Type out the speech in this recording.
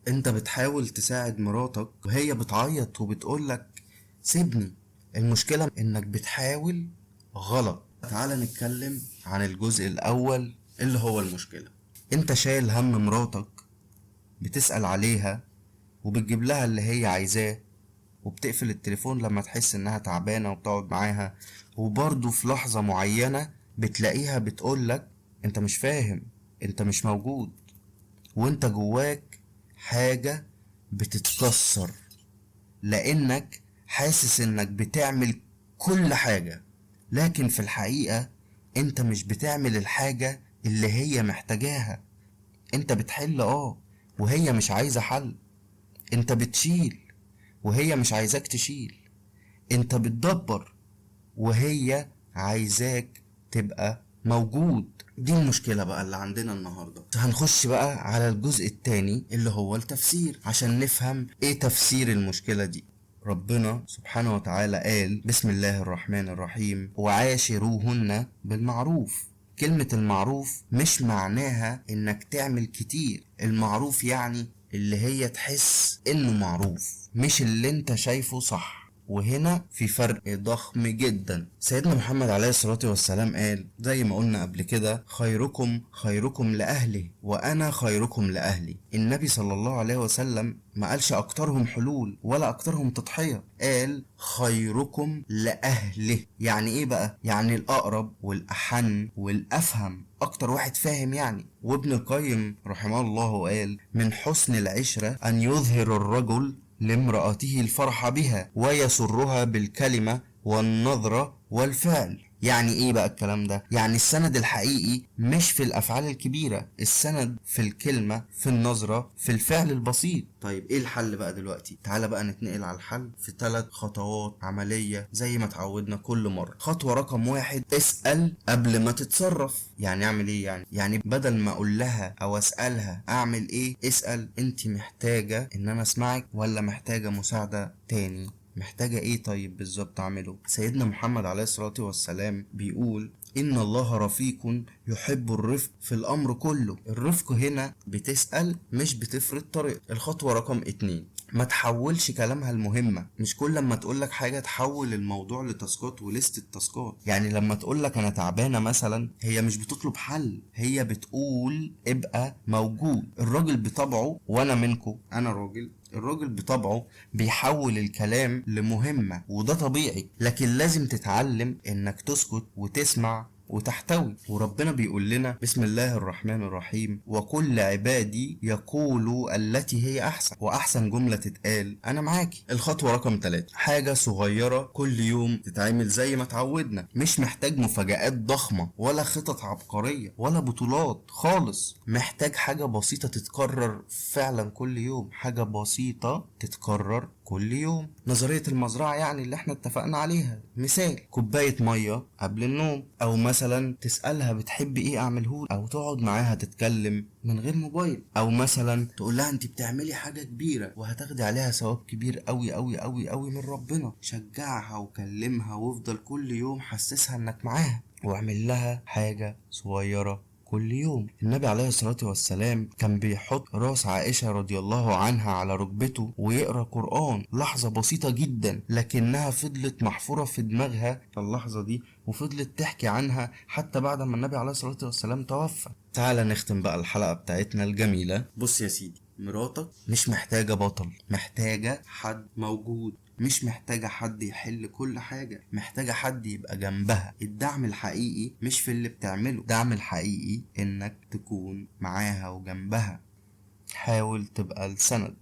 انت بتحاول تساعد مراتك وهي بتعيط وبتقولك سيبني. المشكلة انك بتحاول غلط. تعال نتكلم عن الجزء الاول اللي هو المشكلة. انت شايل هم مراتك، بتسأل عليها وبتجيب لها اللي هي عايزاه، وبتقفل التليفون لما تحس انها تعبانة وبتقعد معاها، وبرضه في لحظة معينة بتلاقيها بتقولك انت مش فاهم، انت مش موجود، وانت جواك حاجة بتتكسر لانك حاسس انك بتعمل كل حاجة، لكن في الحقيقة انت مش بتعمل الحاجة اللي هي محتاجاها. انت بتحل وهي مش عايزة حل. انت بتشيل وهي مش عايزاك تشيل. انت بتدبر وهي عايزاك تبقى موجود. دي المشكلة بقى اللي عندنا النهاردة. هنخش بقى على الجزء التاني اللي هو التفسير عشان نفهم ايه تفسير المشكلة دي. ربنا سبحانه وتعالى قال بسم الله الرحمن الرحيم وعاشروهن بالمعروف. كلمة المعروف مش معناها انك تعمل كتير. المعروف يعني اللي هي تحس انه معروف، مش اللي انت شايفه صح. وهنا في فرق ضخم جدا. سيدنا محمد عليه الصلاة والسلام قال زي ما قلنا قبل كده خيركم خيركم لأهله وأنا خيركم لأهلي. النبي صلى الله عليه وسلم ما قالش أكترهم حلول ولا أكترهم تضحية، قال خيركم لأهله. يعني إيه بقى؟ يعني الأقرب والأحن والأفهم، أكتر واحد فاهم يعني. وابن القيم رحمه الله قال من حسن العشرة أن يظهر الرجل لامرأته الفرح بها ويسرها بالكلمة والنظرة والفعل. يعني ايه بقى الكلام ده؟ يعني السند الحقيقي مش في الافعال الكبيرة، السند في الكلمة، في النظرة، في الفعل البسيط. طيب ايه الحل بقى دلوقتي؟ تعالى بقى نتنقل على الحل في 3 خطوات عملية زي ما اتعودنا كل مرة. خطوة رقم 1، اسأل قبل ما تتصرف. يعني اعمل ايه؟ يعني بدل ما اقول لها او اسألها اعمل ايه، اسأل انت محتاجة ان انا اسمعك ولا محتاجة مساعدة تاني؟ محتاجة ايه طيب بالظبط اعمله؟ سيدنا محمد عليه الصلاة والسلام بيقول ان الله رفيق يحب الرفق في الامر كله. الرفق هنا بتسأل مش بتفرض طريق. الخطوة رقم 2، ما تحولش كلامها المهمة. مش كل لما تقولك حاجة تحول الموضوع لتاسكات وليست التاسكات. يعني لما تقولك انا تعبانة مثلا، هي مش بتطلب حل، هي بتقول ابقى موجود. الراجل بطبعه، وانا منكو انا راجل، الراجل بطبعه بيحول الكلام لمهمة وده طبيعي، لكن لازم تتعلم انك تسكت وتسمع وتحتوي. وربنا بيقول لنا بسم الله الرحمن الرحيم وكل عبادي يقولوا التي هي احسن. واحسن جملة تتقال انا معاكي. الخطوة رقم 3، حاجة صغيرة كل يوم تتعمل زي ما اتعودنا. مش محتاج مفاجآت ضخمة ولا خطط عبقرية ولا بطولات خالص. محتاج حاجة بسيطة تتكرر فعلا كل يوم، حاجة بسيطة تتكرر كل يوم. نظرية المزرعة يعني اللي احنا اتفقنا عليها. مثال كوباية مية قبل النوم، او مثلا تسألها بتحب ايه اعمله، او تقعد معاها تتكلم من غير موبايل، او مثلا تقول لها انت بتعملي حاجة كبيرة وهتاخدي عليها ثواب كبير قوي قوي قوي قوي من ربنا. شجعها وكلمها وافضل كل يوم حسسها انك معاها، واعمل لها حاجة صغيرة كل يوم. النبي عليه الصلاة والسلام كان بيحط راس عائشة رضي الله عنها على ركبته ويقرأ قرآن. لحظة بسيطة جدا لكنها فضلت محفورة في دماغها في اللحظة دي، وفضلت تحكي عنها حتى بعد ما النبي عليه الصلاة والسلام توفى. تعال نختم بقى الحلقة بتاعتنا الجميلة. بص يا سيدي، مراتك مش محتاجة بطل، محتاجة حد موجود. مش محتاجة حد يحل كل حاجة، محتاجة حد يبقى جنبها. الدعم الحقيقي مش في اللي بتعمله، الدعم الحقيقي انك تكون معاها وجنبها. حاول تبقى السند.